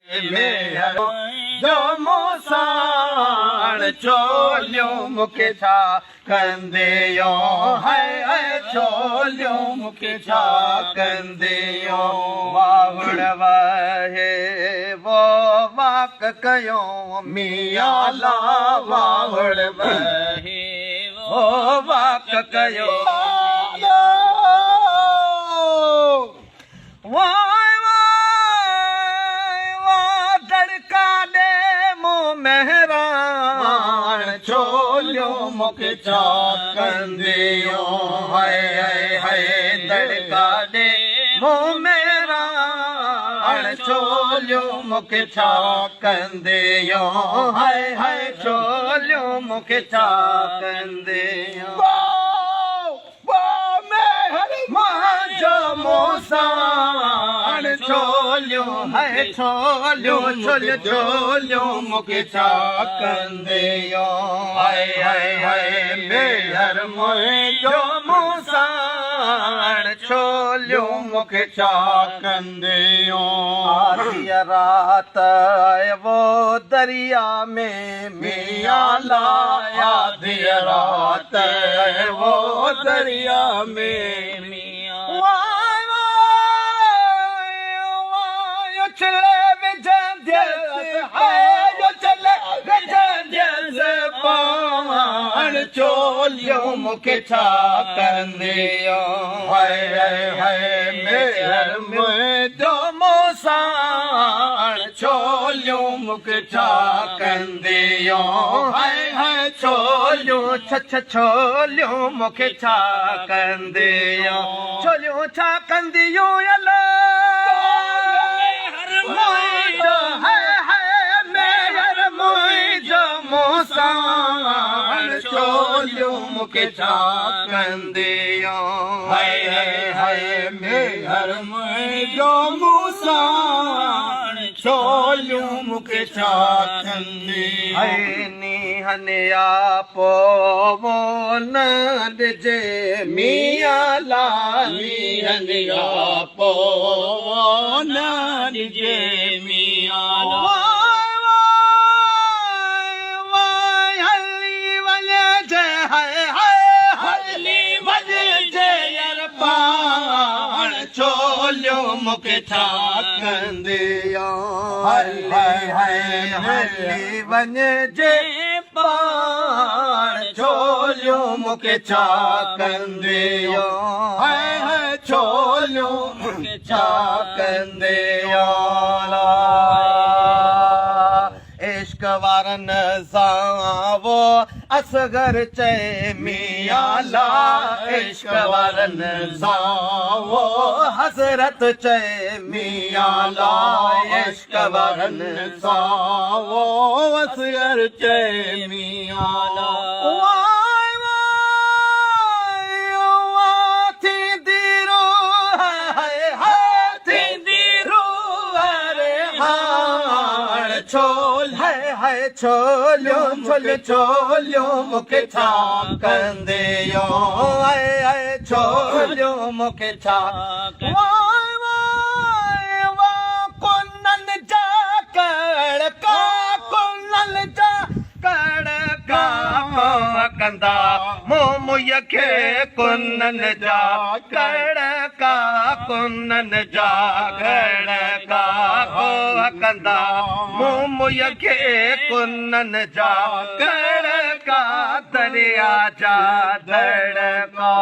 मेहर जो मूसाण चोलियो मुखे छा कंदियो है चोलियो मुखे छा कंदियो वावड़ वहे वो वाक कयो मियां ला वावड़ वहे वो वाक कयो मेहरान चोलियो मुखे छा कंदियो है दड़का दे मुँह मेहरान चोलियो मुखे छा कंदियो है चोलियो मुखे छा कंदियो जो मूसाण चोलियो है चोलियो मुखे छा कंदियो है मेहर मुंहिंजो मूसाण चोलियो मुखे छा कंदियो आधी रात वो दरिया में मियां लाया आधी रात वो दरिया में चोलियो मुखे छा कंदियो है मेहर मुंहिंजो मूसाण चोलियो मुखे छा कंदियो है चोलियो छोलियो मुखे छा कंदियो चोलियो छा कंदियो मूसाण चोलियो मुखे छा कंदियो है मेहर मुंहिंजो मूसाण चोलियो मुखे छा कंदियो है नीहनिया पोवो न ॾिजे मियां ला नीहनिया पोवो न ॾिजे मियां ला चोलियो मुखे छा कंदियो हली वञे जे पाण चोलियो मुखे छा कंदियो चोलियो मुखे छा कंदियो इश्क वारनि सां वो असगर चए मियां ला इश्क वारनि सां वो हज़रत चए मियां ला इश्क वारनि सां वो असगर चए मियां ला चोलियो मुखे छा कंदियो चोलियो मुखे छा कुनन जा कड़का कुनन जा कड़का कंदा मुंहिंज खे कुनन जा कड़का कुनन जा कड़का कंदा मुंहिंज खे कुनन जा कड़का दरिया जा दड़का